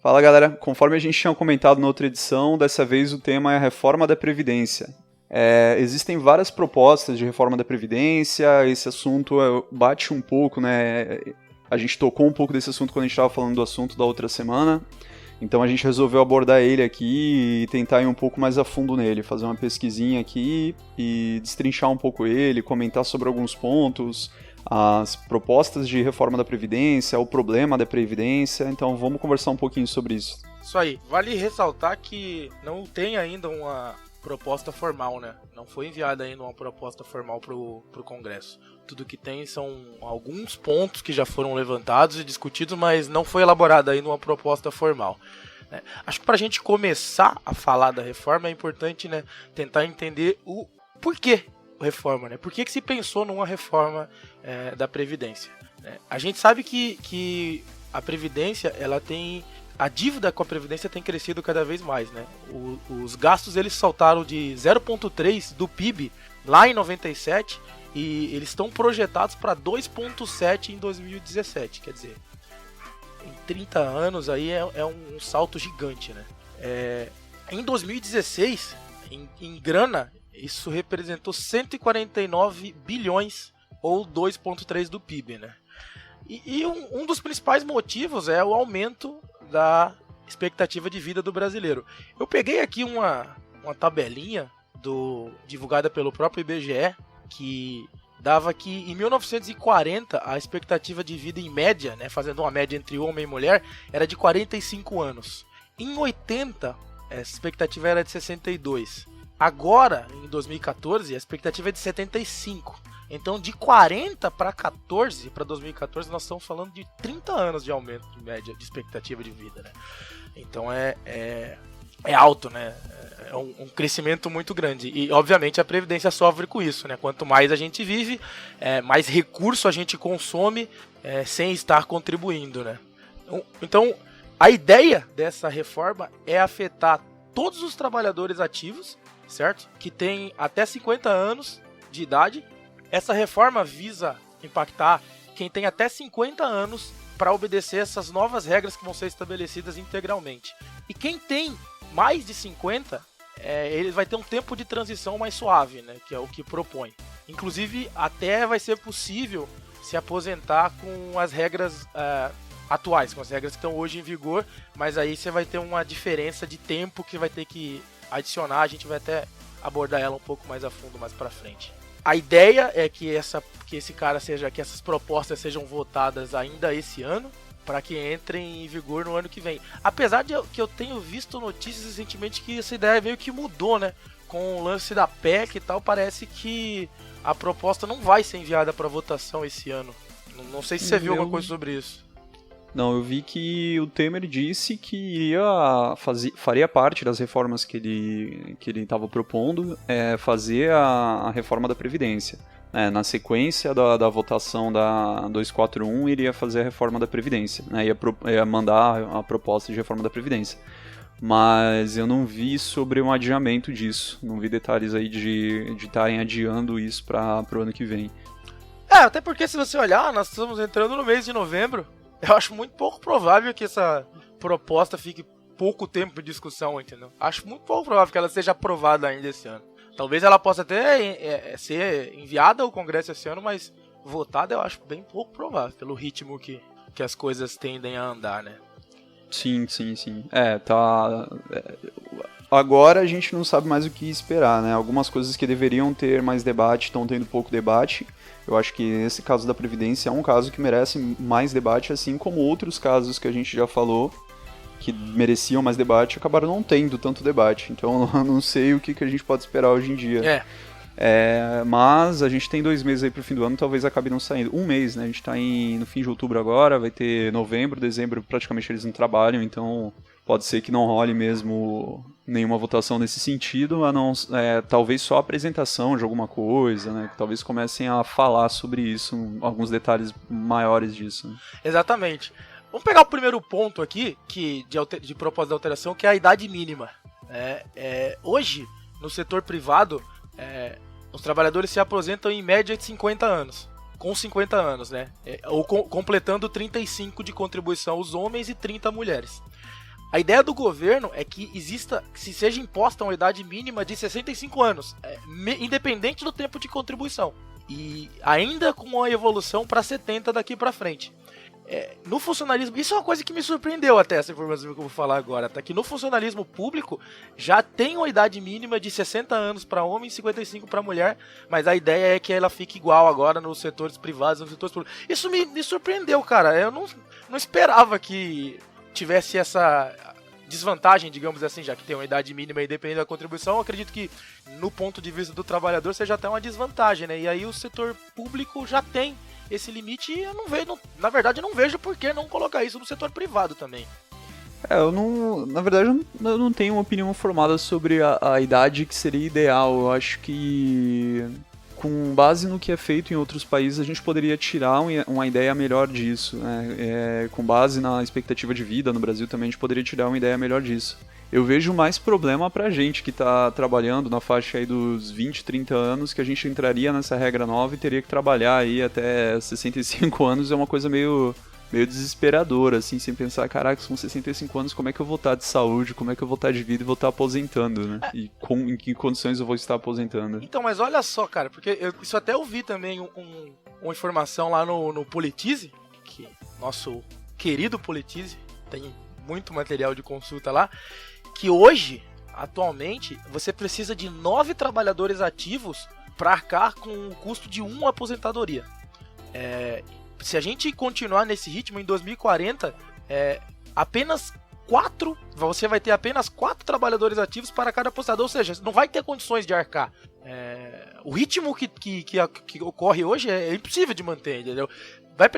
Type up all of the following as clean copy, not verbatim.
Fala galera, conforme a gente tinha comentado na outra edição, dessa vez o tema é a reforma da Previdência. Existem várias propostas de reforma da Previdência, esse assunto bate um pouco, né? A gente tocou um pouco desse assunto quando a gente estava falando do assunto da outra semana, então a gente resolveu abordar ele aqui e tentar ir um pouco mais a fundo nele, fazer uma pesquisinha aqui e destrinchar um pouco ele, comentar sobre alguns pontos, as propostas de reforma da Previdência, o problema da Previdência, então vamos conversar um pouquinho sobre isso. Isso aí, vale ressaltar que não tem ainda uma proposta formal, né? Não foi enviada ainda uma proposta formal pro Congresso. Tudo que tem são alguns pontos que já foram levantados e discutidos, mas não foi elaborada ainda uma proposta formal. Acho que para a gente começar a falar da reforma é importante, né, tentar entender o porquê reforma, né? Por que se pensou numa reforma da Previdência? A gente sabe que a Previdência, ela tem... A dívida com a Previdência tem crescido cada vez mais, né? Os gastos, eles saltaram de 0,3% do PIB lá em 97 e eles estão projetados para 2,7% em 2017. Quer dizer, em 30 anos aí é um salto gigante, né? Em 2016, em grana, isso representou 149 bilhões ou 2,3% do PIB, né? E um dos principais motivos é o aumento da expectativa de vida do brasileiro. Eu peguei aqui uma tabelinha divulgada pelo próprio IBGE, que dava que em 1940 a expectativa de vida em média, né, fazendo uma média entre homem e mulher, era de 45 anos. Em 80, essa expectativa era de 62. Agora, em 2014, a expectativa é de 75. Então, de 40 para 14, para 2014, nós estamos falando de 30 anos de aumento de média de expectativa de vida, né? Então, é alto, né? É um crescimento muito grande. E, obviamente, a Previdência sofre com isso, né? Quanto mais a gente vive, mais recurso a gente consome sem estar contribuindo, né? Então, a ideia dessa reforma é afetar todos os trabalhadores ativos, certo? Que têm até 50 anos de idade. Essa reforma visa impactar quem tem até 50 anos para obedecer essas novas regras que vão ser estabelecidas integralmente. E quem tem mais de 50, ele vai ter um tempo de transição mais suave, né, que é o que propõe. Inclusive, até vai ser possível se aposentar com as regras atuais, com as regras que estão hoje em vigor, mas aí você vai ter uma diferença de tempo que vai ter que adicionar, a gente vai até abordar ela um pouco mais a fundo mais para frente. A ideia é que essas propostas sejam votadas ainda esse ano, para que entrem em vigor no ano que vem. Apesar de que eu tenho visto notícias recentemente que essa ideia meio que mudou, né? Com o lance da PEC e tal, parece que a proposta não vai ser enviada para votação esse ano. Não sei se você viu alguma coisa sobre isso. Não, eu vi que o Temer disse que faria parte das reformas que ele estava propondo, fazer a reforma da Previdência. Na sequência da votação da 241, iria fazer a reforma da Previdência, né, ia mandar a proposta de reforma da Previdência. Mas eu não vi sobre um adiamento disso, não vi detalhes aí de estarem adiando isso para o ano que vem. Até porque se você olhar, nós estamos entrando no mês de novembro. Eu acho muito pouco provável que essa proposta fique pouco tempo de discussão, entendeu? Acho muito pouco provável que ela seja aprovada ainda esse ano. Talvez ela possa até ser enviada ao Congresso esse ano, mas votada eu acho bem pouco provável, pelo ritmo que as coisas tendem a andar, né? Sim. Agora a gente não sabe mais o que esperar, né? Algumas coisas que deveriam ter mais debate estão tendo pouco debate. Eu acho que esse caso da Previdência é um caso que merece mais debate, assim como outros casos que a gente já falou, que mereciam mais debate, acabaram não tendo tanto debate. Então eu não sei o que a gente pode esperar hoje em dia. Mas a gente tem 2 meses aí pro fim do ano, talvez acabe não saindo. 1 mês, né? A gente tá no fim de outubro agora, vai ter novembro, dezembro, praticamente eles não trabalham, então pode ser que não role mesmo nenhuma votação nesse sentido, a não, talvez só a apresentação de alguma coisa, né? Que talvez comecem a falar sobre isso, alguns detalhes maiores disso. Né? Exatamente. Vamos pegar o primeiro ponto aqui, de propósito da alteração, que é a idade mínima. Hoje, no setor privado, os trabalhadores se aposentam em média de 50 anos. Com 50 anos, né? Ou completando 35 de contribuição os homens e 30 mulheres. A ideia do governo é que seja imposta uma idade mínima de 65 anos, independente do tempo de contribuição. E ainda com a evolução para 70 daqui para frente. No funcionalismo, isso é uma coisa que me surpreendeu até, essa informação que eu vou falar agora, tá? Que no funcionalismo público já tem uma idade mínima de 60 anos para homem e 55 para mulher, mas a ideia é que ela fique igual agora nos setores privados e nos setores públicos. Isso me surpreendeu, cara. Eu não esperava que tivesse essa desvantagem, digamos assim, já que tem uma idade mínima e dependendo da contribuição. Eu acredito que no ponto de vista do trabalhador seja até uma desvantagem, né? E aí o setor público já tem esse limite e eu não vejo, na verdade eu não vejo por que não colocar isso no setor privado também. Na verdade eu não tenho uma opinião formada sobre a idade que seria ideal. Eu acho que com base no que é feito em outros países a gente poderia tirar uma ideia melhor disso, né? Com base na expectativa de vida no Brasil também a gente poderia tirar uma ideia melhor disso. Eu vejo mais problema pra gente que tá trabalhando na faixa aí dos 20, 30 anos, que a gente entraria nessa regra nova e teria que trabalhar aí até 65 anos. É uma coisa meio desesperadora, assim, sem pensar, caraca, são 65 anos, como é que eu vou estar de saúde, como é que eu vou estar de vida e vou estar aposentando, né? E em que condições eu vou estar aposentando. Então, mas olha só, cara, porque isso até eu vi também uma informação lá no Politize, que nosso querido Politize, tem muito material de consulta lá, que hoje, atualmente, você precisa de 9 trabalhadores ativos para arcar com o custo de uma aposentadoria. Se a gente continuar nesse ritmo, em 2040, você vai ter apenas 4 trabalhadores ativos para cada aposentador, ou seja, não vai ter condições de arcar. O ritmo que ocorre hoje é impossível de manter, entendeu?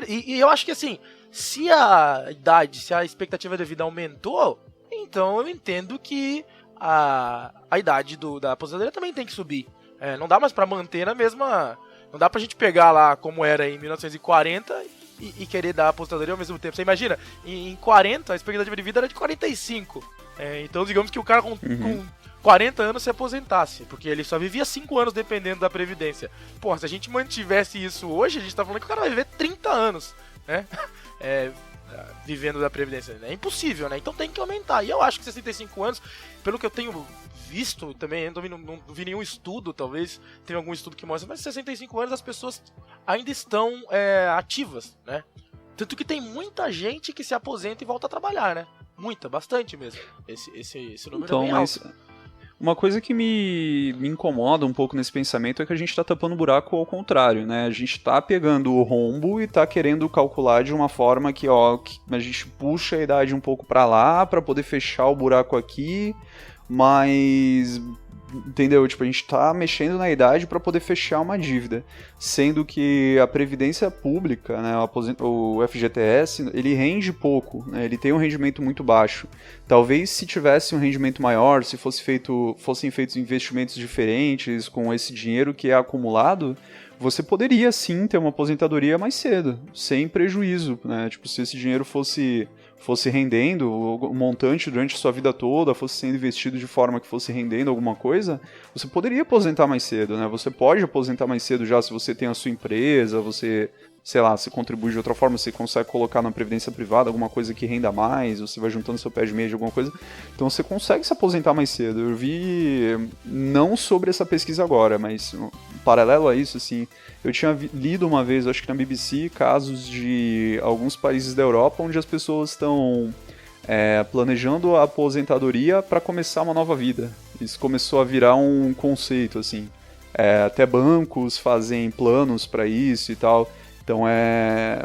E eu acho que assim, se a expectativa de vida aumentou, então eu entendo que a idade da aposentadoria também tem que subir. Não dá mais pra manter na mesma... Não dá pra gente pegar lá como era em 1940 e querer dar a aposentadoria ao mesmo tempo. Você imagina, em 40 a expectativa de vida era de 45. Então digamos que o cara com 40 anos se aposentasse, porque ele só vivia 5 anos dependendo da Previdência. Porra, se a gente mantivesse isso hoje, a gente tá falando que o cara vai viver 30 anos, né? Vivendo da Previdência. É impossível, né? Então tem que aumentar. E eu acho que 65 anos, pelo que eu tenho visto também, não vi nenhum estudo, talvez tenha algum estudo que mostre, mas 65 anos as pessoas ainda estão ativas, né? Tanto que tem muita gente que se aposenta e volta a trabalhar, né? Bastante mesmo. Esse número é bem alto. Uma coisa que me incomoda um pouco nesse pensamento é que a gente está tapando o buraco ao contrário, né? A gente está pegando o rombo e está querendo calcular de uma forma que a gente puxa a idade um pouco para lá para poder fechar o buraco aqui, mas... Entendeu? Tipo, a gente tá mexendo na idade para poder fechar uma dívida, sendo que a Previdência Pública, né, o FGTS, ele rende pouco, né, ele tem um rendimento muito baixo. Talvez se tivesse um rendimento maior, se fossem feitos investimentos diferentes com esse dinheiro que é acumulado, você poderia sim ter uma aposentadoria mais cedo, sem prejuízo, né? Tipo, se esse dinheiro fosse rendendo o montante durante a sua vida toda, fosse sendo investido de forma que fosse rendendo alguma coisa, você poderia aposentar mais cedo, né? Você pode aposentar mais cedo já se você tem a sua empresa, você, sei lá, se contribui de outra forma, você consegue colocar na previdência privada alguma coisa que renda mais, você vai juntando seu pé de meia de alguma coisa, então você consegue se aposentar mais cedo. Eu vi, não sobre essa pesquisa agora, mas paralelo a isso, assim, eu tinha lido uma vez, acho que na BBC, casos de alguns países da Europa onde as pessoas estão planejando a aposentadoria para começar uma nova vida. Isso começou a virar um conceito, assim. Até bancos fazem planos para isso e tal. Então,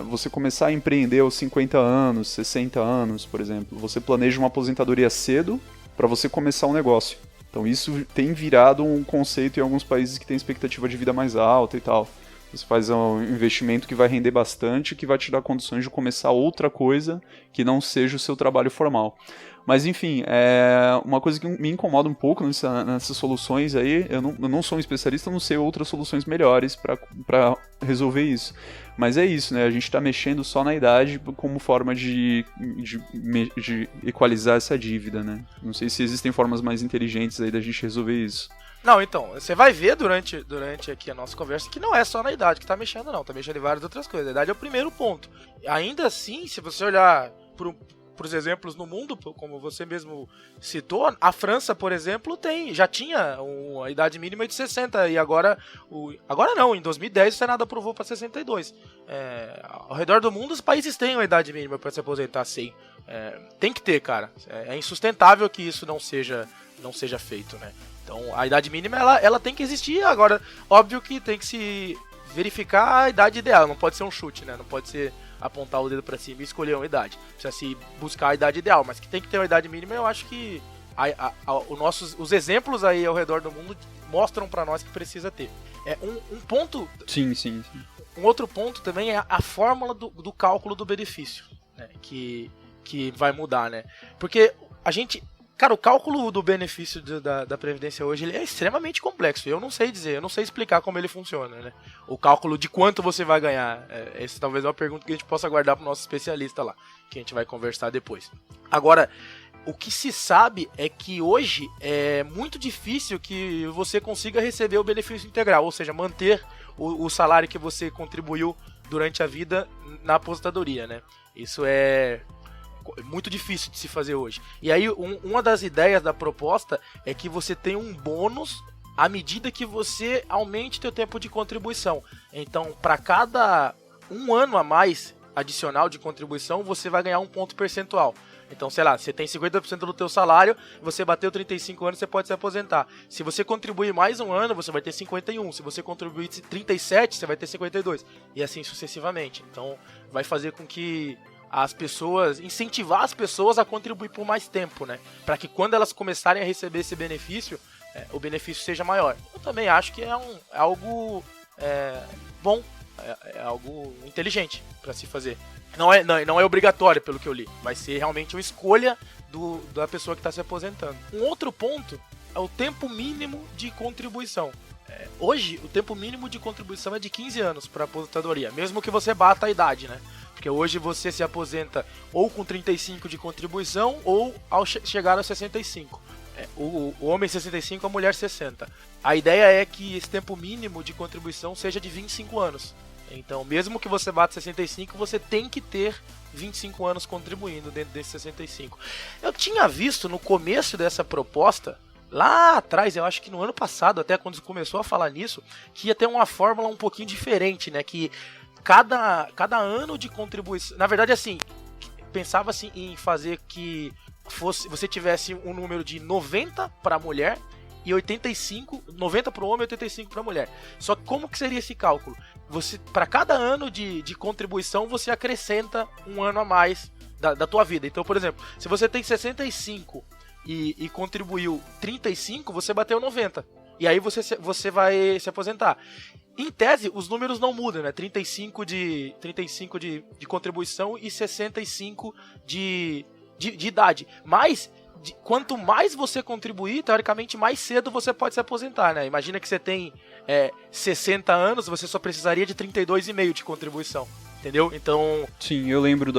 você começar a empreender aos 50 anos, 60 anos, por exemplo. Você planeja uma aposentadoria cedo para você começar um negócio. Então, isso tem virado um conceito em alguns países que tem expectativa de vida mais alta e tal. Você faz um investimento que vai render bastante, que vai te dar condições de começar outra coisa que não seja o seu trabalho formal. Mas, enfim, uma coisa que me incomoda um pouco nessas soluções aí, eu não sou um especialista, eu não sei outras soluções melhores para resolver isso. Mas é isso, né? A gente está mexendo só na idade como forma de equalizar essa dívida, né? Não sei se existem formas mais inteligentes aí da gente resolver isso. Não, então, você vai ver durante aqui a nossa conversa que não é só na idade que tá mexendo, não. Tá mexendo em várias outras coisas. A idade é o primeiro ponto. Ainda assim, se você olhar pro os exemplos no mundo, como você mesmo citou, a França, por exemplo, já tinha a idade mínima de 60 e agora não, em 2010 o Senado aprovou para 62. Ao redor do mundo os países têm a idade mínima para se aposentar, sim. Tem que ter, cara. É insustentável que isso não seja feito, né? Então a idade mínima ela tem que existir. Agora, óbvio que tem que se verificar a idade ideal, não pode ser um chute, né? Não pode ser apontar o dedo pra cima e escolher uma idade. Precisa se buscar a idade ideal, mas que tem que ter uma idade mínima, eu acho que os exemplos aí ao redor do mundo mostram pra nós que precisa ter. Um ponto... Sim. Um outro ponto também é a fórmula do cálculo do benefício, né? Que vai mudar, né? Porque a gente... Cara, o cálculo do benefício da Previdência hoje ele é extremamente complexo. Eu não sei explicar como ele funciona, né? O cálculo de quanto você vai ganhar. Essa talvez é uma pergunta que a gente possa guardar para o nosso especialista lá, que a gente vai conversar depois. Agora, o que se sabe é que hoje é muito difícil que você consiga receber o benefício integral, ou seja, manter o salário que você contribuiu durante a vida na aposentadoria, né? Isso é muito difícil de se fazer hoje. E aí, uma das ideias da proposta é que você tem um bônus à medida que você aumente seu tempo de contribuição. Então, para cada um ano a mais adicional de contribuição, você vai ganhar um ponto percentual. Então, sei lá, você tem 50% do teu salário, você bateu 35 anos, você pode se aposentar. Se você contribuir mais um ano, você vai ter 51. Se você contribuir 37, você vai ter 52. E assim sucessivamente. Então, vai fazer com que incentivar as pessoas a contribuir por mais tempo, né? Para que quando elas começarem a receber esse benefício, o benefício seja maior. Eu também acho que é algo bom, é algo inteligente para se fazer. Não é obrigatório, pelo que eu li. Vai ser realmente uma escolha da pessoa que está se aposentando. Um outro ponto é o tempo mínimo de contribuição. Hoje, o tempo mínimo de contribuição é de 15 anos para aposentadoria, mesmo que você bata a idade, né? Porque hoje você se aposenta ou com 35 de contribuição ou ao chegar aos 65. O homem 65, a mulher 60. A ideia é que esse tempo mínimo de contribuição seja de 25 anos. Então, mesmo que você bata 65, você tem que ter 25 anos contribuindo dentro desses 65. Eu tinha visto no começo dessa proposta, lá atrás, eu acho que no ano passado, até quando começou a falar nisso, que ia ter uma fórmula um pouquinho diferente, né? Que cada ano de contribuição... Na verdade, assim, pensava-se em fazer que você tivesse um número de 90 para a mulher e 90 para o homem e 85 para a mulher. Só que como que seria esse cálculo? Para cada ano de contribuição, você acrescenta um ano a mais da tua vida. Então, por exemplo, se você tem 65 e contribuiu 35, você bateu 90. E aí você vai se aposentar. Em tese, os números não mudam, né? 35 de contribuição e 65 de idade. Mas, quanto mais você contribuir, teoricamente, mais cedo você pode se aposentar, né? Imagina que você tem 60 anos, você só precisaria de 32,5 de contribuição. Entendeu? Então... Sim, eu lembro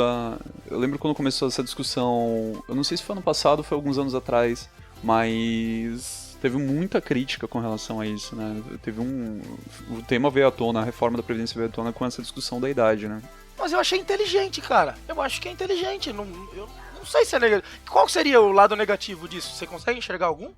quando começou essa discussão, eu não sei se foi ano passado ou foi alguns anos atrás, mas teve muita crítica com relação a isso, né? O tema veio à tona, a reforma da Previdência veio à tona com essa discussão da idade, né? Mas eu achei inteligente, cara. Eu acho que é inteligente. Eu não sei se é negativo. Qual seria o lado negativo disso? Você consegue enxergar algum?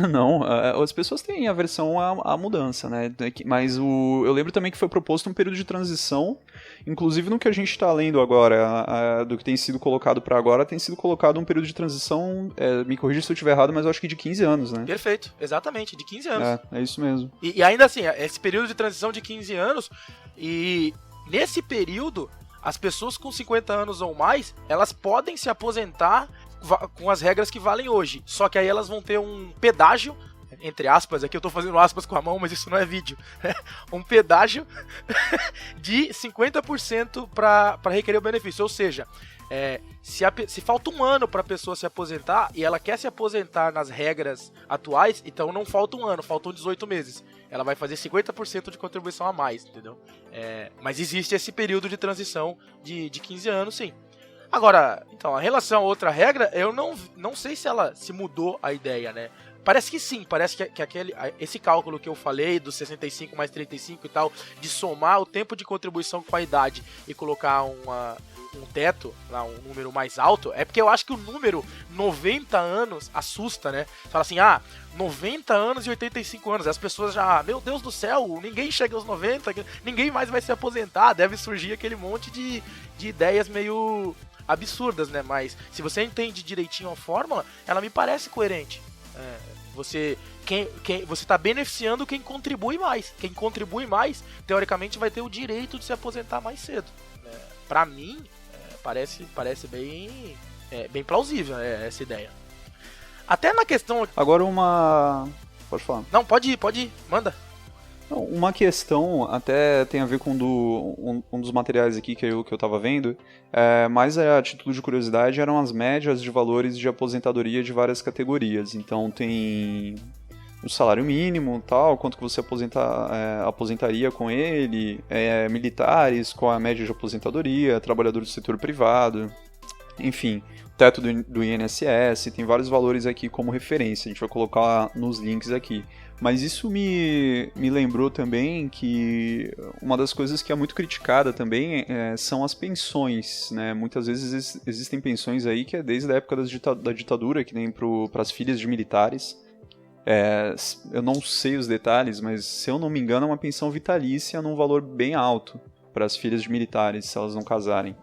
Não, as pessoas têm aversão à mudança, né? Mas eu lembro também que foi proposto um período de transição, inclusive no que a gente está lendo agora, do que tem sido colocado para agora, tem sido colocado um período de transição, me corrija se eu estiver errado, mas eu acho que de 15 anos, né? Perfeito, exatamente, de 15 anos. É isso mesmo. E ainda assim, esse período de transição de 15 anos, e nesse período, as pessoas com 50 anos ou mais, elas podem se aposentar com as regras que valem hoje. Só que aí elas vão ter um pedágio, entre aspas, aqui eu tô fazendo aspas com a mão, mas isso não é vídeo. Um pedágio de 50% para requerer o benefício. Ou seja, se falta um ano para a pessoa se aposentar e ela quer se aposentar nas regras atuais, então não falta um ano, faltam 18 meses. Ela vai fazer 50% de contribuição a mais, entendeu? Mas existe esse período de transição de 15 anos, sim. Agora, então, em relação a outra regra, eu não sei se ela se mudou a ideia, né? Parece que sim, parece que esse cálculo que eu falei, dos 65 mais 35 e tal, de somar o tempo de contribuição com a idade e colocar um teto, lá, um número mais alto, é porque eu acho que o número 90 anos assusta, né? Fala assim, 90 anos e 85 anos. As pessoas já, meu Deus do céu, ninguém chega aos 90, ninguém mais vai se aposentar. Deve surgir aquele monte de ideias meio absurdas, né? Mas se você entende direitinho a fórmula, ela me parece coerente. Você está beneficiando quem contribui mais. Quem contribui mais, teoricamente, vai ter o direito de se aposentar mais cedo. Pra mim, parece bem plausível essa ideia. Até na questão... Agora Pode falar. Não, pode ir, manda. Uma questão até tem a ver com um dos materiais aqui que eu estava vendo, mas a título de curiosidade eram as médias de valores de aposentadoria de várias categorias. Então tem o salário mínimo, tal, quanto que você aposentaria com ele, militares, qual a média de aposentadoria, trabalhadores do setor privado, enfim, teto do INSS, tem vários valores aqui como referência, a gente vai colocar nos links aqui. Mas isso me lembrou também que uma das coisas que é muito criticada também são as pensões, né? Muitas vezes existem pensões aí que é desde a época da ditadura, que nem para as filhas de militares. Eu não sei os detalhes, mas se eu não me engano é uma pensão vitalícia num valor bem alto para as filhas de militares, se elas não casarem.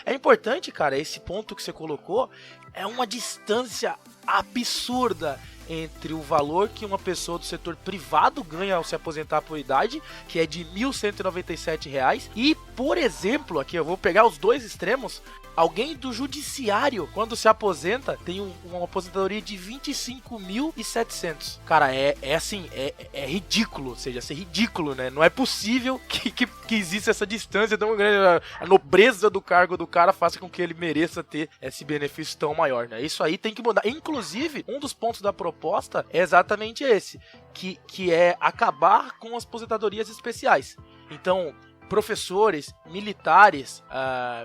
É importante, cara, esse ponto que você colocou é uma distância absurda entre o valor que uma pessoa do setor privado ganha ao se aposentar por idade, que é de R$ 1.197, e, por exemplo, aqui eu vou pegar os dois extremos, alguém do judiciário, quando se aposenta, tem uma aposentadoria de 25.700. Cara, é ridículo, ou seja, é ridículo, né? Não é possível que exista essa distância tão grande. A nobreza do cargo do cara faça com que ele mereça ter esse benefício tão maior, né? Isso aí tem que mudar. Inclusive, um dos pontos da proposta é exatamente esse, que é acabar com as aposentadorias especiais. Então, professores, militares,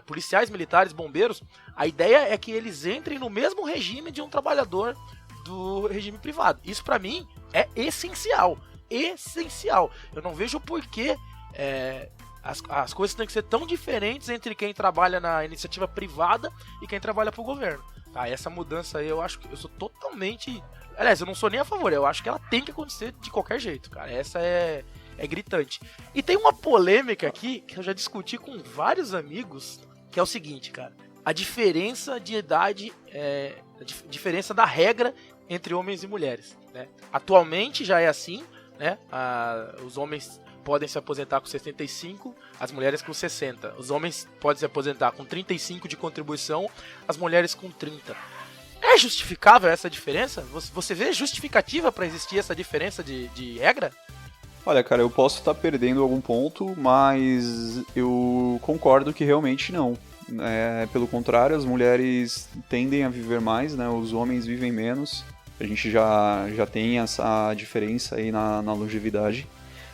policiais militares, bombeiros, a ideia é que eles entrem no mesmo regime de um trabalhador do regime privado. Isso pra mim é essencial. Eu não vejo por que as coisas têm que ser tão diferentes entre quem trabalha na iniciativa privada e quem trabalha pro governo. Tá, essa mudança aí eu acho que eu sou totalmente... Aliás, eu não sou nem a favor, eu acho que ela tem que acontecer de qualquer jeito, cara. Essa é gritante. E tem uma polêmica aqui que eu já discuti com vários amigos, que é o seguinte, cara. A diferença de idade, a diferença da regra entre homens e mulheres, né? Atualmente já é assim, né? Os homens podem se aposentar com 65, as mulheres com 60. Os homens podem se aposentar com 35 de contribuição, as mulheres com 30. É justificável essa diferença? Você vê justificativa para existir essa diferença de regra? Olha, cara, eu posso estar perdendo algum ponto, mas eu concordo que realmente não. Pelo contrário, as mulheres tendem a viver mais, né? Os homens vivem menos. A gente já tem essa diferença aí na longevidade.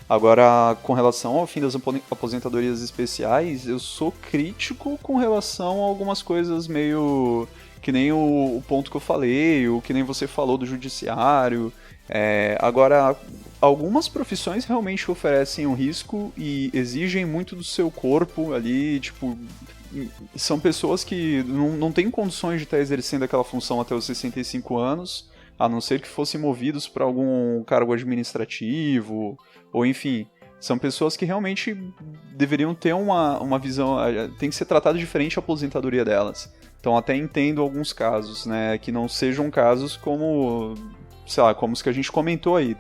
Agora, com relação ao fim das aposentadorias especiais, eu sou crítico com relação a algumas coisas meio... que nem o ponto que eu falei, ou que nem você falou do judiciário. Agora, algumas profissões realmente oferecem um risco e exigem muito do seu corpo ali, tipo... São pessoas que não têm condições de estar exercendo aquela função até os 65 anos, a não ser que fossem movidos para algum cargo administrativo, ou enfim, são pessoas que realmente deveriam ter uma visão, tem que ser tratada diferente a aposentadoria delas. Então até entendo alguns casos, né, que não sejam casos como, sei lá, como os que a gente comentou aí.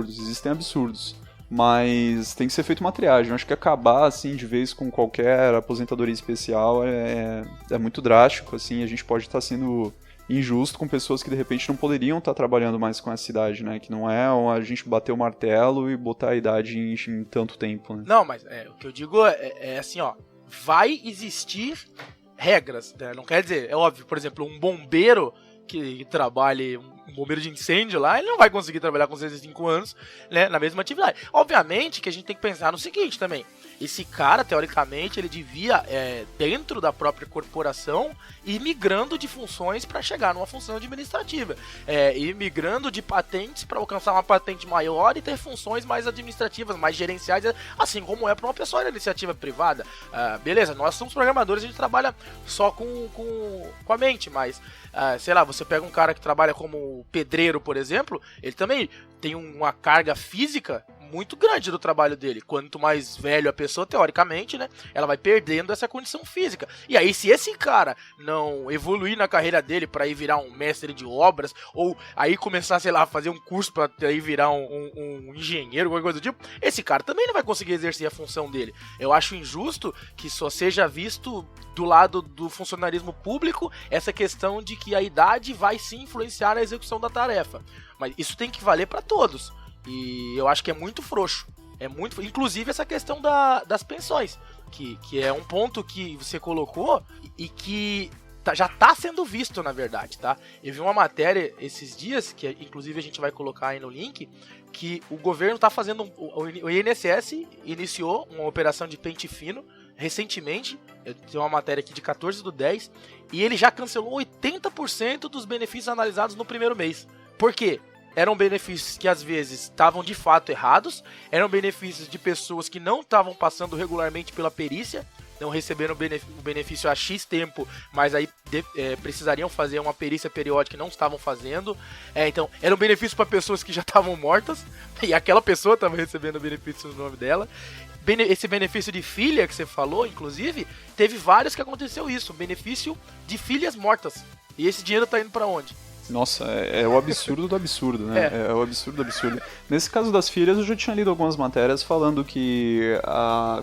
Existem absurdos, mas tem que ser feita uma triagem. Eu acho que acabar assim de vez com qualquer aposentadoria especial é muito drástico, assim, a gente pode estar sendo injusto com pessoas que de repente não poderiam estar trabalhando mais com essa idade, né? Que não é a gente bater o martelo e botar a idade em tanto tempo, né? Não, mas o que eu digo é assim, ó, vai existir regras, né? Não quer dizer, é óbvio, por exemplo, um bombeiro que trabalhe, um bombeiro de incêndio lá, ele não vai conseguir trabalhar com 65 anos, né, na mesma atividade. Obviamente que a gente tem que pensar no seguinte também, esse cara, teoricamente, ele devia, dentro da própria corporação, ir migrando de funções para chegar numa função administrativa. Ir migrando de patentes para alcançar uma patente maior e ter funções mais administrativas, mais gerenciais, assim como é para uma pessoa de iniciativa privada. Beleza, nós somos programadores, a gente trabalha só com a mente, mas, sei lá, você pega um cara que trabalha como pedreiro, por exemplo, ele também tem uma carga física muito grande do trabalho dele. Quanto mais velho a pessoa, teoricamente, né, ela vai perdendo essa condição física. E aí, se esse cara não evoluir na carreira dele para ir virar um mestre de obras, ou aí começar, sei lá, fazer um curso para aí virar um engenheiro, qualquer coisa do tipo, esse cara também não vai conseguir exercer a função dele. Eu acho injusto que só seja visto do lado do funcionarismo público essa questão de que a idade vai sim influenciar a execução da tarefa. Mas isso tem que valer para todos. E eu acho que é muito frouxo. Inclusive essa questão das pensões, que é um ponto que você colocou e que já está sendo visto, na verdade, tá? Eu vi uma matéria esses dias, que inclusive a gente vai colocar aí no link, que o governo está fazendo... O INSS iniciou uma operação de pente fino recentemente. Eu tenho uma matéria aqui de 14/10, e ele já cancelou 80% dos benefícios analisados no primeiro mês. Por quê? Eram benefícios que às vezes estavam de fato errados, eram benefícios de pessoas que não estavam passando regularmente pela perícia, não receberam o benefício há X tempo, mas aí precisariam fazer uma perícia periódica e não estavam fazendo. Então, eram benefícios para pessoas que já estavam mortas, e aquela pessoa estava recebendo o benefício no nome dela. Esse benefício de filha que você falou, inclusive, teve vários que aconteceu isso, benefício de filhas mortas. E esse dinheiro está indo para onde? Nossa, é o absurdo do absurdo, né? É o absurdo do absurdo. Nesse caso das filhas, eu já tinha lido algumas matérias falando que,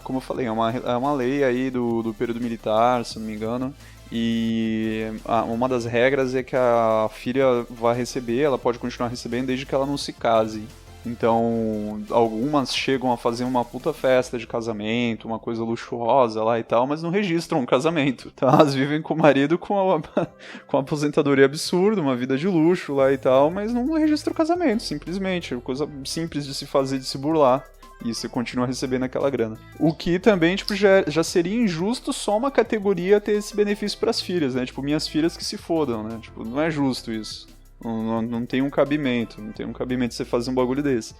como eu falei, é uma lei aí do período militar, se não me engano, e uma das regras é que a filha vai receber, ela pode continuar recebendo desde que ela não se case. Então, algumas chegam a fazer uma puta festa de casamento, uma coisa luxuosa lá e tal, mas não registram um casamento, tá? Elas vivem com o marido com a aposentadoria absurda, uma vida de luxo lá e tal, mas não registram o casamento, simplesmente. É coisa simples de se fazer, de se burlar. E você continua recebendo aquela grana. O que também, tipo, já seria injusto só uma categoria ter esse benefício pras filhas, né? Tipo, minhas filhas que se fodam, né? Tipo, não é justo isso. Não tem um cabimento você fazer um bagulho desse.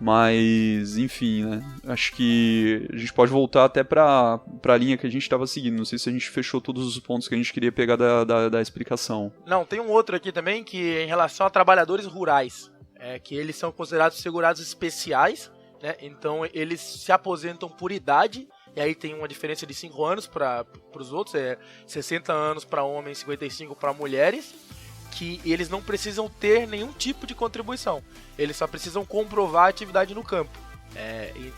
Mas, enfim, né? Acho que a gente pode voltar até pra linha que a gente tava seguindo. Não sei se a gente fechou todos os pontos que a gente queria pegar da explicação. Não, tem um outro aqui também que é em relação a trabalhadores rurais. Que eles são considerados segurados especiais, né? Então eles se aposentam por idade. E aí tem uma diferença de 5 anos para os outros. 60 anos para homens, 55 para mulheres. Que eles não precisam ter nenhum tipo de contribuição. Eles só precisam comprovar a atividade no campo.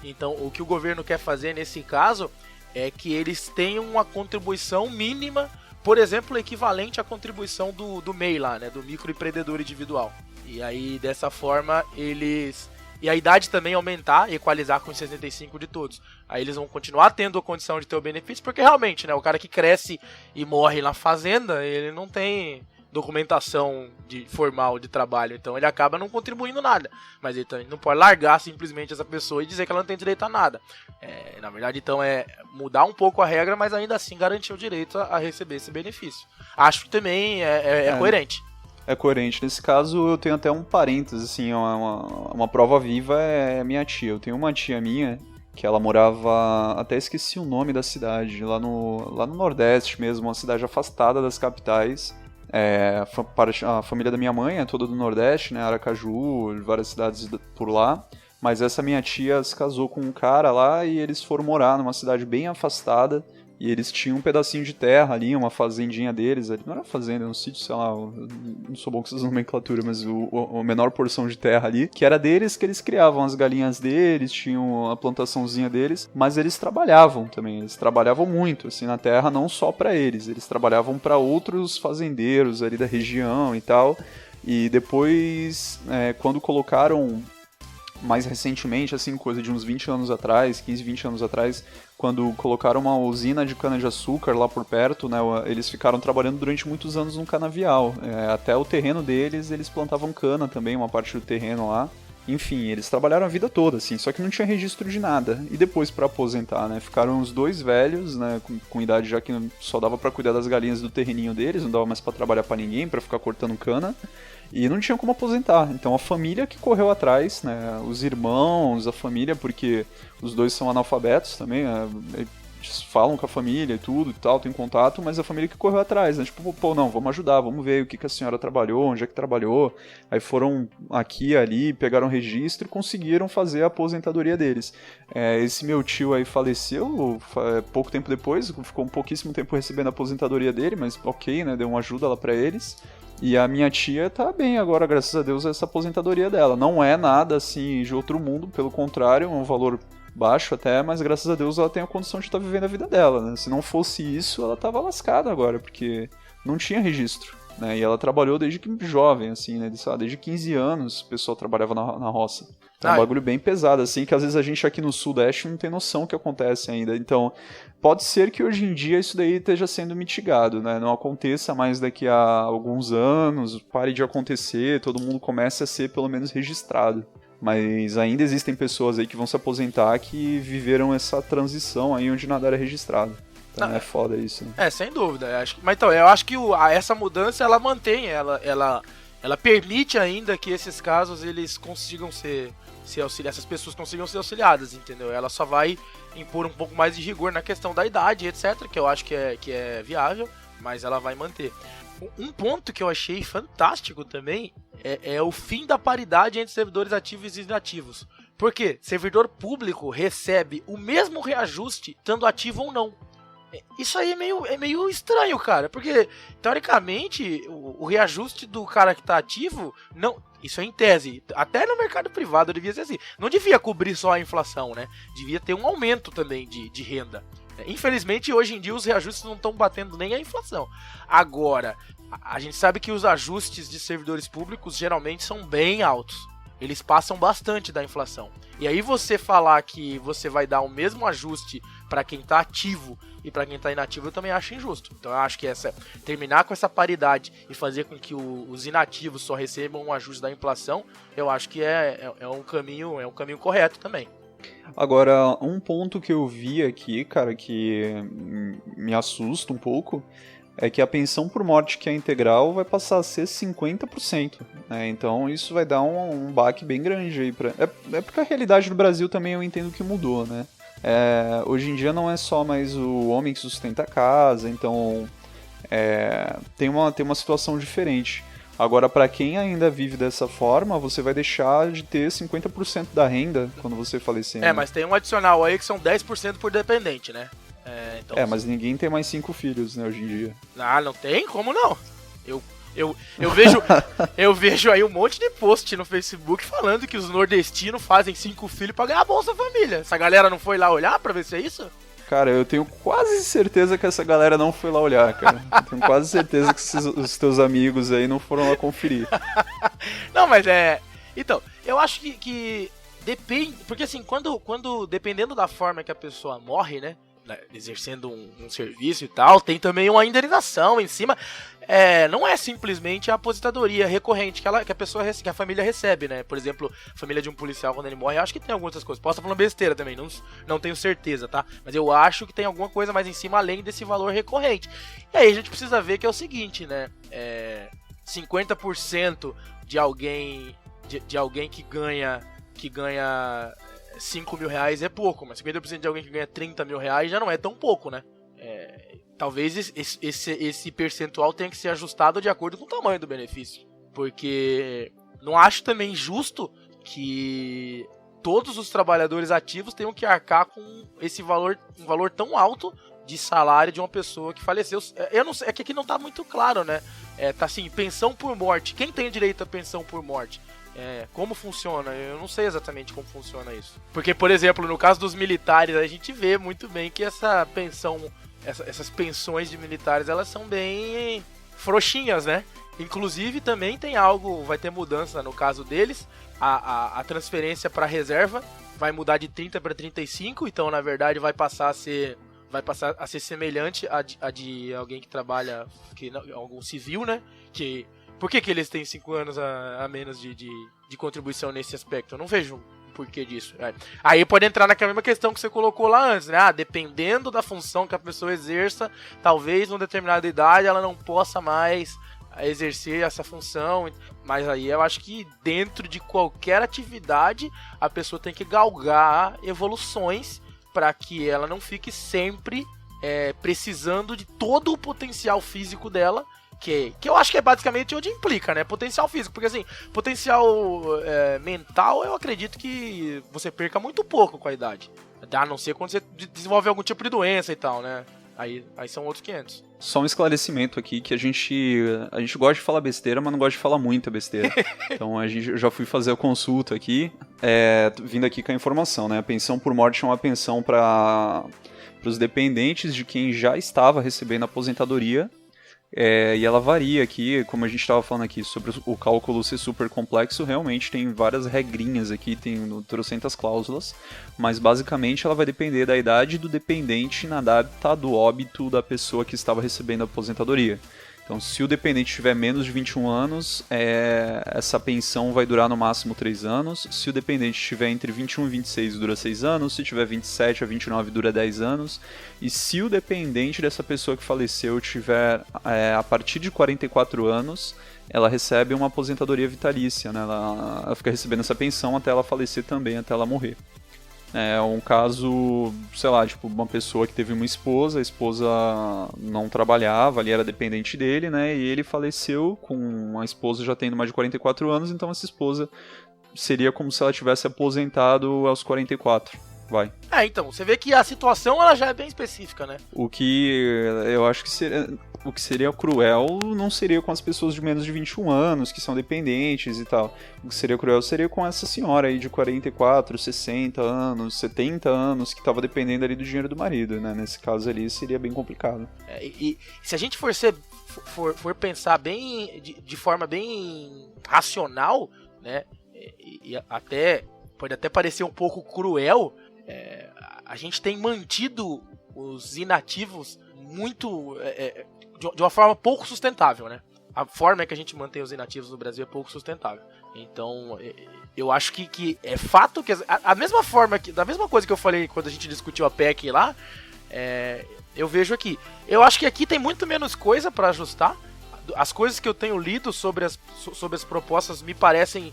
Então, o que o governo quer fazer nesse caso é que eles tenham uma contribuição mínima, por exemplo, equivalente à contribuição do MEI lá, né, do microempreendedor individual. E aí, dessa forma, e a idade também aumentar, equalizar com os 65 de todos. Aí eles vão continuar tendo a condição de ter o benefício, porque realmente, né, o cara que cresce e morre na fazenda, ele não tem documentação formal de trabalho, então ele acaba não contribuindo nada, mas ele também não pode largar simplesmente essa pessoa e dizer que ela não tem direito a nada. Na verdade, então é mudar um pouco a regra, mas ainda assim garantir o direito a receber esse benefício. Acho que também é coerente. É coerente. Nesse caso, eu tenho até um parênteses, assim, uma prova viva é minha tia. Eu tenho uma tia minha que ela morava, até esqueci o nome da cidade, lá no Nordeste mesmo, uma cidade afastada das capitais. A família da minha mãe é toda do Nordeste, né, Aracaju, várias cidades por lá, mas essa minha tia se casou com um cara lá e eles foram morar numa cidade bem afastada, e eles tinham um pedacinho de terra ali, uma fazendinha deles, não era fazenda, era um sítio, sei lá, não sou bom com essas nomenclaturas, mas a menor porção de terra ali, que era deles, que eles criavam as galinhas deles, tinham a plantaçãozinha deles, mas eles trabalhavam também, eles trabalhavam muito, assim, na terra, não só pra eles trabalhavam pra outros fazendeiros ali da região e tal, e depois, quando colocaram mais recentemente, assim, coisa de uns 20 anos atrás, 15, 20 anos atrás, quando colocaram uma usina de cana-de-açúcar lá por perto, né, eles ficaram trabalhando durante muitos anos num canavial. Até o terreno deles, eles plantavam cana também, uma parte do terreno lá. Enfim, eles trabalharam a vida toda, assim, só que não tinha registro de nada. E depois pra aposentar, né? Ficaram os dois velhos, né? Com idade já que só dava pra cuidar das galinhas do terreninho deles, não dava mais pra trabalhar pra ninguém, pra ficar cortando cana. E não tinham como aposentar. Então a família que correu atrás, né? Os irmãos, a família, porque os dois são analfabetos também, né? Eles falam com a família e tudo e tal, tem contato, mas a família que correu atrás, né? Tipo, pô, não, vamos ajudar, vamos ver o que a senhora trabalhou, onde é que trabalhou. Aí foram aqui, ali, pegaram registro e conseguiram fazer a aposentadoria deles. Esse meu tio aí faleceu pouco tempo depois, ficou um pouquíssimo tempo recebendo a aposentadoria dele, mas ok, né? Deu uma ajuda lá pra eles. E a minha tia tá bem agora, graças a Deus, essa aposentadoria dela. Não é nada assim de outro mundo, pelo contrário, é um valor baixo até, mas graças a Deus ela tem a condição de estar vivendo a vida dela, né? Se não fosse isso, ela tava lascada agora, porque não tinha registro, né? E ela trabalhou desde que jovem, assim, né? Desde 15 anos o pessoal trabalhava na roça. É um bagulho bem pesado, assim, que às vezes a gente aqui no Sudeste não tem noção que acontece ainda. Então, pode ser que hoje em dia isso daí esteja sendo mitigado, né? Não aconteça mais daqui a alguns anos, pare de acontecer, todo mundo comece a ser pelo menos registrado. Mas ainda existem pessoas aí que vão se aposentar que viveram essa transição aí onde nada era registrado. Então é foda isso, né? Sem dúvida. Mas então, eu acho que essa mudança, ela mantém, ela permite ainda que esses casos, eles consigam ser auxiliados, essas pessoas consigam ser auxiliadas, entendeu? Ela só vai impor um pouco mais de rigor na questão da idade, etc., que eu acho que é viável, mas ela vai manter. Um ponto que eu achei fantástico também é o fim da paridade entre servidores ativos e inativos. Por quê? Servidor público recebe o mesmo reajuste, estando ativo ou não. Isso aí é meio estranho, cara, porque, teoricamente, o reajuste do cara que tá ativo, não, isso é em tese, até no mercado privado devia ser assim, não devia cobrir só a inflação, né? Devia ter um aumento também de renda. Infelizmente, hoje em dia, os reajustes não estão batendo nem a inflação. Agora, a gente sabe que os ajustes de servidores públicos geralmente são bem altos. Eles passam bastante da inflação. E aí você falar que você vai dar o mesmo ajuste para quem está ativo e para quem está inativo, eu também acho injusto. Então eu acho que terminar com essa paridade e fazer com que os inativos só recebam um ajuste da inflação, eu acho que é um caminho correto também. Agora, um ponto que eu vi aqui, cara, que me assusta um pouco, é que a pensão por morte que é integral vai passar a ser 50%. Né? Então isso vai dar um baque bem grande aí. É porque a realidade do Brasil também eu entendo que mudou, né? Hoje em dia não é só mais o homem que sustenta a casa, então tem uma situação diferente. Agora, para quem ainda vive dessa forma, você vai deixar de ter 50% da renda quando você falecer. Né? Mas tem um adicional aí que são 10% por dependente, né? Então, mas ninguém tem mais 5 filhos, né, hoje em dia. Ah, não tem? Como não? Eu vejo aí um monte de post no Facebook falando que os nordestinos fazem 5 filhos pra ganhar a Bolsa Família. Essa galera não foi lá olhar pra ver se é isso? Cara, eu tenho quase certeza que essa galera não foi lá olhar, cara. Eu tenho quase certeza que os teus amigos aí não foram lá conferir. Não, mas então, eu acho que depende... Porque assim, dependendo da forma que a pessoa morre, né? Exercendo um serviço e tal, tem também uma indenização em cima. Não é simplesmente a aposentadoria recorrente que a família recebe, né? Por exemplo, a família de um policial quando ele morre, eu acho que tem algumas outras coisas. Posso estar falando besteira também, não tenho certeza, tá? Mas eu acho que tem alguma coisa mais em cima além desse valor recorrente. E aí a gente precisa ver que é o seguinte, né? 50% de alguém que ganha 5 mil reais é pouco, mas 50% de alguém que ganha 30 mil reais já não é tão pouco, né? Talvez esse percentual tenha que ser ajustado de acordo com o tamanho do benefício. Porque não acho também justo que todos os trabalhadores ativos tenham que arcar com um valor tão alto de salário de uma pessoa que faleceu. Eu não sei, é que aqui não tá muito claro, né? Tá assim, pensão por morte. Quem tem direito a pensão por morte? Como funciona? Eu não sei exatamente como funciona isso. Porque, por exemplo, no caso dos militares, a gente vê muito bem que essas pensões de militares, elas são bem frouxinhas, né? Inclusive, também tem vai ter mudança no caso deles. A transferência para reserva vai mudar de 30 para 35, então, na verdade, vai passar a ser semelhante a de alguém que trabalha, algum civil, né? Que Por que eles têm 5 anos a menos de contribuição nesse aspecto? Eu não vejo o porquê disso. Aí pode entrar naquela mesma questão que você colocou lá antes, né? Dependendo da função que a pessoa exerça, talvez numa determinada idade ela não possa mais exercer essa função. Mas aí eu acho que dentro de qualquer atividade a pessoa tem que galgar evoluções para que ela não fique sempre precisando de todo o potencial físico dela, que eu acho que é basicamente onde implica, né? Potencial físico, porque assim, potencial mental eu acredito que você perca muito pouco com a idade, a não ser quando você desenvolve algum tipo de doença e tal, né? Aí são outros 500. Só um esclarecimento aqui, que a gente gosta de falar besteira, mas não gosta de falar muita besteira. Então eu já fui fazer a consulta aqui, vindo aqui com a informação, né? A pensão por morte é uma pensão para os dependentes de quem já estava recebendo aposentadoria, e ela varia aqui, como a gente estava falando aqui, sobre o cálculo ser super complexo, realmente tem várias regrinhas aqui, tem trocentas cláusulas, mas basicamente ela vai depender da idade do dependente na data do óbito da pessoa que estava recebendo a aposentadoria. Então, se o dependente tiver menos de 21 anos, essa pensão vai durar no máximo 3 anos. Se o dependente tiver entre 21 e 26, dura 6 anos. Se tiver 27 a 29, dura 10 anos. E se o dependente dessa pessoa que faleceu tiver a partir de 44 anos, ela recebe uma aposentadoria vitalícia, né? Ela fica recebendo essa pensão até ela falecer também, até ela morrer. É um caso, sei lá, tipo, uma pessoa que teve uma esposa, a esposa não trabalhava, ali era dependente dele, né, e ele faleceu com a esposa já tendo mais de 44 anos, então essa esposa seria como se ela tivesse aposentado aos 44, vai. Então, você vê que a situação ela já é bem específica, né? O que eu acho que seria cruel não seria com as pessoas de menos de 21 anos, que são dependentes e tal. O que seria cruel seria com essa senhora aí de 44, 60 anos, 70 anos, que estava dependendo ali do dinheiro do marido, né? Nesse caso ali seria bem complicado. E se a gente for pensar bem, de forma bem racional, né? E pode até parecer um pouco cruel, a gente tem mantido os inativos muito... de uma forma pouco sustentável, né? A forma que a gente mantém os inativos no Brasil é pouco sustentável. Então, eu acho que é fato que... Da mesma coisa que eu falei quando a gente discutiu a PEC lá, eu vejo aqui. Eu acho que aqui tem muito menos coisa para ajustar. As coisas que eu tenho lido sobre as propostas me parecem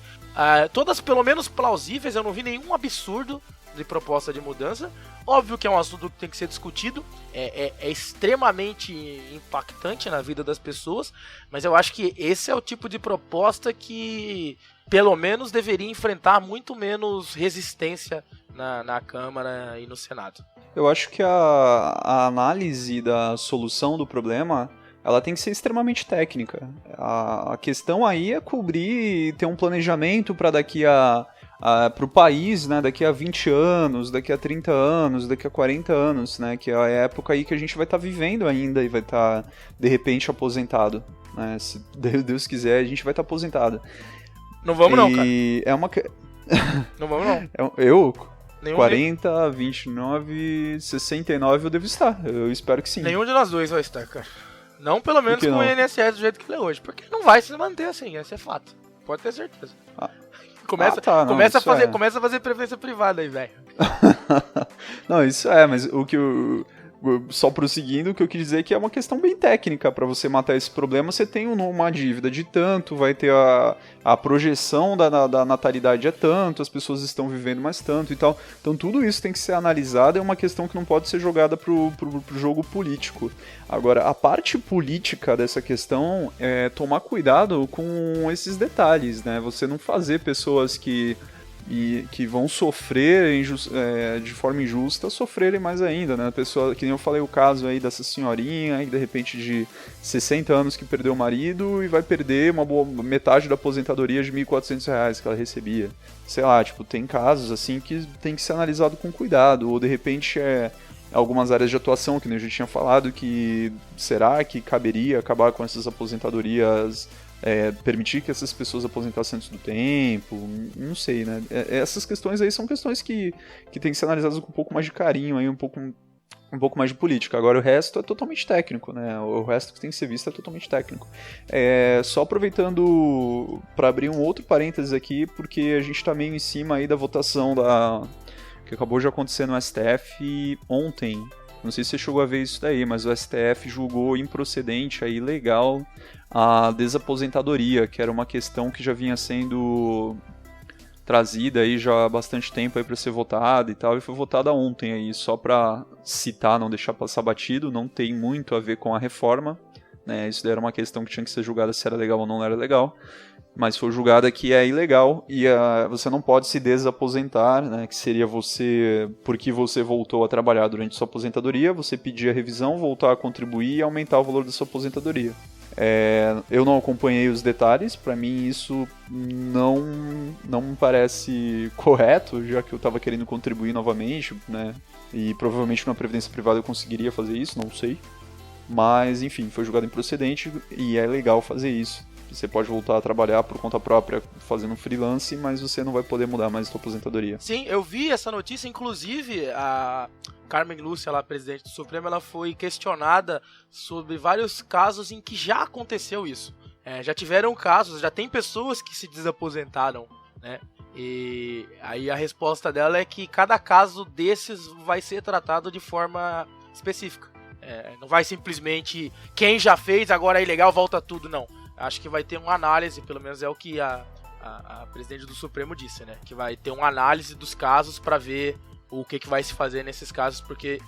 todas pelo menos plausíveis. Eu não vi nenhum absurdo de proposta de mudança. Óbvio que é um assunto que tem que ser discutido, é extremamente impactante na vida das pessoas, mas eu acho que esse é o tipo de proposta que pelo menos deveria enfrentar muito menos resistência na Câmara e no Senado. Eu acho que a análise da solução do problema, ela tem que ser extremamente técnica. A questão aí é cobrir e ter um planejamento para daqui para o país, né, daqui a 20 anos, daqui a 30 anos, daqui a 40 anos, né, que é a época aí que a gente vai estar vivendo ainda e vai estar, de repente, aposentado. Né, se Deus quiser, a gente vai estar aposentado. Não vamos não, cara. Não vamos não. Eu? Nenhum 40, 29, 69 eu devo estar. Eu espero que sim. Nenhum de nós dois vai estar, cara. Não pelo menos com o INSS do jeito que ele é hoje. Porque não vai se manter assim, esse é fato. Pode ter certeza. Começa a fazer previdência privada aí, velho. Não, isso mas o que só prosseguindo, o que eu quis dizer é que é uma questão bem técnica. Para você matar esse problema, você tem uma dívida de tanto, vai ter a projeção da natalidade é tanto, as pessoas estão vivendo mais tanto e tal. Então tudo isso tem que ser analisado, é uma questão que não pode ser jogada pro jogo político. Agora, a parte política dessa questão é tomar cuidado com esses detalhes, né? Você não fazer pessoas que vão sofrer de forma injusta, sofrerem mais ainda, né? A pessoa, que nem eu falei o caso aí dessa senhorinha, aí, de repente de 60 anos que perdeu o marido e vai perder metade da aposentadoria de R$ 1.400 que ela recebia. Sei lá, tipo, tem casos assim que tem que ser analisado com cuidado, ou de repente algumas áreas de atuação, que nem eu já tinha falado, que será que caberia acabar com essas aposentadorias, permitir que essas pessoas aposentassem antes do tempo, não sei, né? Essas questões aí são questões que tem que ser analisadas com um pouco mais de carinho, aí, um pouco um pouco mais de política. Agora o resto é totalmente técnico, né? O resto que tem que ser visto é totalmente técnico. Só aproveitando para abrir um outro parênteses aqui, porque a gente tá meio em cima aí da votação que acabou de acontecer no STF ontem. Não sei se você chegou a ver isso daí, mas o STF julgou improcedente, aí, ilegal, a desaposentadoria, que era uma questão que já vinha sendo trazida aí já há bastante tempo aí para ser votada e tal, e foi votada ontem aí, só para citar, não deixar passar batido, não tem muito a ver com a reforma, né? Isso daí era uma questão que tinha que ser julgada se era legal ou não era legal, mas foi julgada que é ilegal e você não pode se desaposentar, né? Que seria você, porque você voltou a trabalhar durante sua aposentadoria, você pedir a revisão, voltar a contribuir e aumentar o valor da sua aposentadoria. Eu não acompanhei os detalhes, para mim isso não me parece correto, já que eu estava querendo contribuir novamente, né? E provavelmente numa previdência privada eu conseguiria fazer isso, não sei. Mas enfim, foi julgado improcedente e é legal fazer isso. Você pode voltar a trabalhar por conta própria fazendo freelance, mas você não vai poder mudar mais a sua aposentadoria. Sim, eu vi essa notícia, inclusive a Carmen Lúcia, lá, presidente do Supremo, ela foi questionada sobre vários casos em que já aconteceu isso. Já tiveram casos, já tem pessoas que se desaposentaram, né? E aí a resposta dela é que cada caso desses vai ser tratado de forma específica. Não vai simplesmente quem já fez, agora é ilegal, volta tudo, não. Acho que vai ter uma análise, pelo menos é o que a presidente do Supremo disse, né? Que vai ter uma análise dos casos para ver o que vai se fazer nesses casos, porque,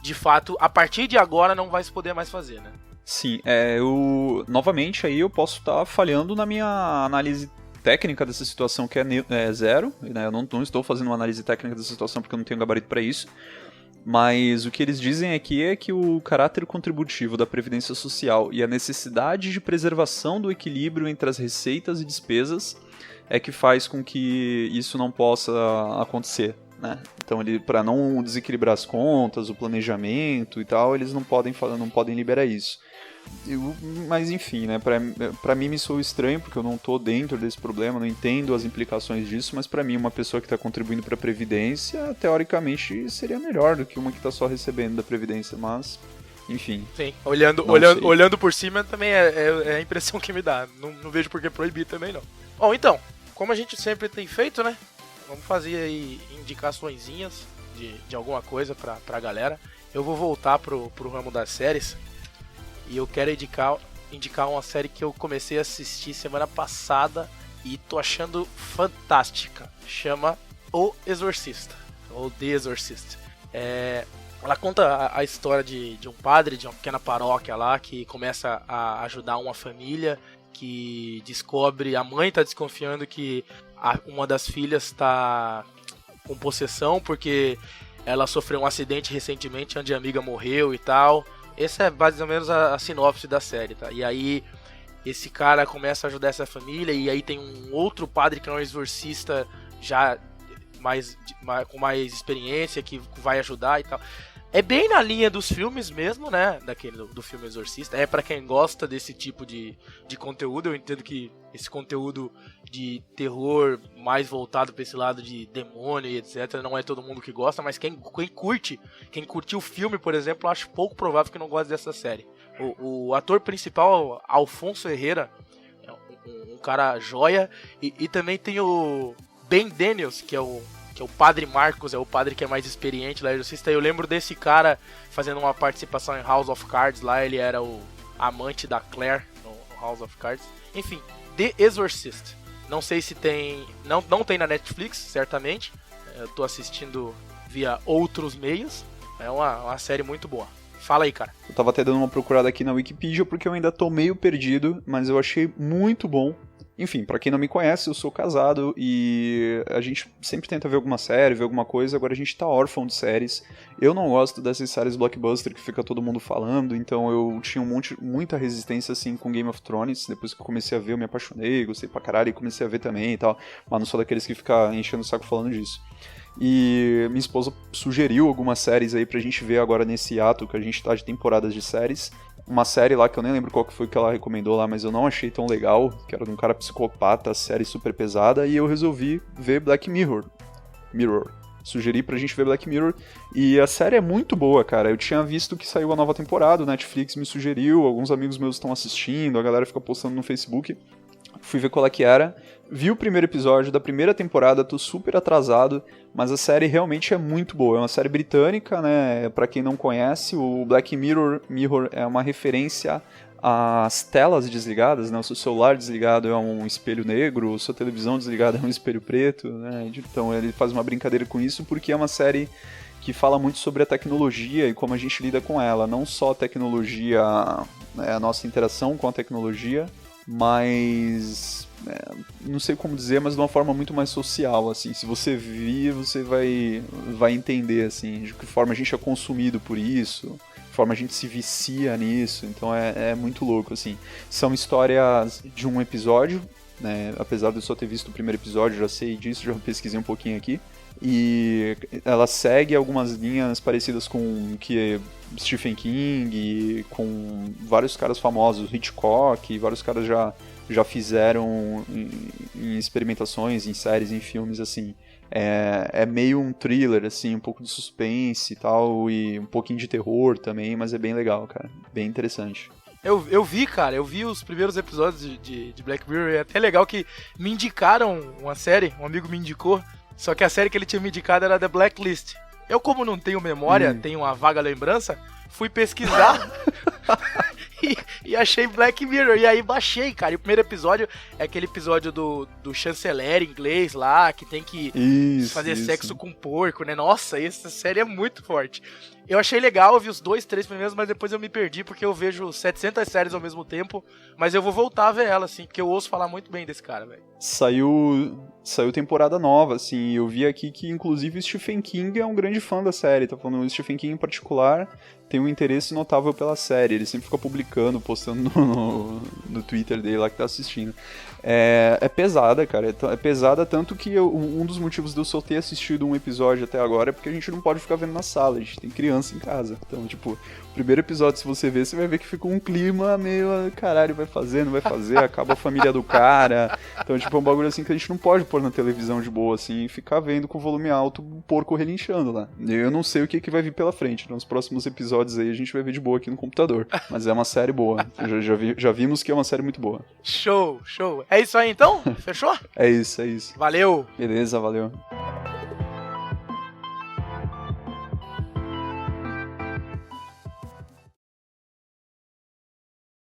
de fato, a partir de agora não vai se poder mais fazer, né? Sim, novamente aí eu posso estar falhando na minha análise técnica dessa situação, que é zero, né? Eu não estou fazendo uma análise técnica dessa situação porque eu não tenho gabarito para isso. Mas o que eles dizem aqui é que o caráter contributivo da Previdência Social e a necessidade de preservação do equilíbrio entre as receitas e despesas é que faz com que isso não possa acontecer, né? Então, para não desequilibrar as contas, o planejamento e tal, eles não podem liberar isso. Mas enfim, né, pra mim me soa estranho, porque eu não tô dentro desse problema, não entendo as implicações disso, mas pra mim uma pessoa que tá contribuindo pra Previdência, teoricamente, seria melhor do que uma que tá só recebendo da Previdência, mas, enfim. Sim, olhando por cima também é a impressão que me dá, não vejo por que proibir também não. Bom, então, como a gente sempre tem feito, né, vamos fazer aí indicaçõezinhas de alguma coisa pra galera. Eu vou voltar pro ramo das séries. E eu quero indicar uma série que eu comecei a assistir semana passada e tô achando fantástica. Chama O Exorcista, ou The Exorcist. Ela conta a história de um padre de uma pequena paróquia lá que começa a ajudar uma família que descobre, a mãe tá desconfiando que uma das filhas tá com possessão porque ela sofreu um acidente recentemente onde a amiga morreu e tal. Essa é mais ou menos a sinopse da série, tá? E aí esse cara começa a ajudar essa família e aí tem um outro padre que é um exorcista já com mais experiência que vai ajudar e tal. É bem na linha dos filmes mesmo, né? Do filme Exorcista. É pra quem gosta desse tipo de conteúdo. Eu entendo que esse conteúdo de terror mais voltado pra esse lado de demônio e etc. não é todo mundo que gosta, mas quem curtiu o filme, por exemplo, eu acho pouco provável que não goste dessa série. O ator principal, Alfonso Herrera, é um cara joia. E também tem o Ben Daniels, que é o Padre Marcos, é o padre que é mais experiente lá, exorcista. Eu lembro desse cara fazendo uma participação em House of Cards lá, ele era o amante da Claire no House of Cards. Enfim, The Exorcist. Não sei se tem... Não tem na Netflix, certamente. Eu tô assistindo via outros meios. É uma série muito boa. Fala aí, cara. Eu tava até dando uma procurada aqui na Wikipedia porque eu ainda tô meio perdido, mas eu achei muito bom. Enfim, pra quem não me conhece, eu sou casado e a gente sempre tenta ver alguma série, ver alguma coisa, agora a gente tá órfão de séries. Eu não gosto dessas séries blockbuster que fica todo mundo falando, então eu tinha muita resistência assim com Game of Thrones. Depois que eu comecei a ver, eu me apaixonei, gostei pra caralho e comecei a ver também e tal, mas não sou daqueles que ficam enchendo o saco falando disso. E minha esposa sugeriu algumas séries aí pra gente ver agora nesse ato que a gente tá de temporadas de séries. Uma série lá que eu nem lembro qual que foi que ela recomendou lá, mas eu não achei tão legal, que era de um cara psicopata, série super pesada, e eu resolvi ver Black Mirror. sugeri pra gente ver Black Mirror. E a série é muito boa, cara. Eu tinha visto que saiu a nova temporada, o Netflix me sugeriu, alguns amigos meus estão assistindo, a galera fica postando no Facebook. Fui ver qual é que era. Vi o primeiro episódio da primeira temporada, tô super atrasado, mas a série realmente é muito boa. É uma série britânica, né? Pra quem não conhece, o Black Mirror é uma referência às telas desligadas, né? O seu celular desligado é um espelho negro, a sua televisão desligada é um espelho preto, né? Então ele faz uma brincadeira com isso porque é uma série que fala muito sobre a tecnologia e como a gente lida com ela. Não só a tecnologia, né, a nossa interação com a tecnologia, mas não sei como dizer, mas de uma forma muito mais social, assim. Se você vir, você vai entender, assim, de que forma a gente é consumido por isso, de que forma a gente se vicia nisso. Então é muito louco, assim. São histórias de um episódio, né? Apesar de eu só ter visto o primeiro episódio, já sei disso, já pesquisei um pouquinho aqui. E ela segue algumas linhas parecidas com que Stephen King, com vários caras famosos, Hitchcock, vários caras já fizeram em experimentações, em séries, em filmes, assim. É meio um thriller, assim, um pouco de suspense e tal, e um pouquinho de terror também, mas é bem legal, cara, bem interessante. Eu vi os primeiros episódios de Black Mirror, e é até legal que me indicaram uma série, um amigo me indicou, só que a série que ele tinha me indicado era The Blacklist. Eu, como não tenho memória, tenho uma vaga lembrança, fui pesquisar e achei Black Mirror. E aí baixei, cara. E o primeiro episódio é aquele episódio do chanceler inglês lá, que tem que fazer sexo com porco, né? Nossa, essa série é muito forte. Eu achei legal, eu vi os 2, 3 primeiros, mas depois eu me perdi, porque eu vejo 700 séries ao mesmo tempo, mas eu vou voltar a ver ela, assim, porque eu ouço falar muito bem desse cara, velho. Saiu temporada nova, assim, eu vi aqui que, inclusive, o Stephen King é um grande fã da série, tá falando, o Stephen King, em particular, tem um interesse notável pela série, ele sempre fica publicando, postando no Twitter dele lá que tá assistindo. É pesada, cara, é pesada tanto que um dos motivos de eu só ter assistido um episódio até agora é porque a gente não pode ficar vendo na sala, a gente tem criança em casa. Então, tipo, o primeiro episódio, se você ver, você vai ver que fica um clima meio, caralho, vai fazer, não vai fazer, acaba a família do cara. Então, tipo, é um bagulho assim que a gente não pode pôr na televisão de boa, assim, e ficar vendo com o volume alto o porco relinchando lá. Eu não sei o que vai vir pela frente, nos próximos episódios aí a gente vai ver de boa aqui no computador. Mas é uma série boa, já vimos que é uma série muito boa. Show, show. É isso aí então? Fechou? É isso. Valeu! Beleza, valeu.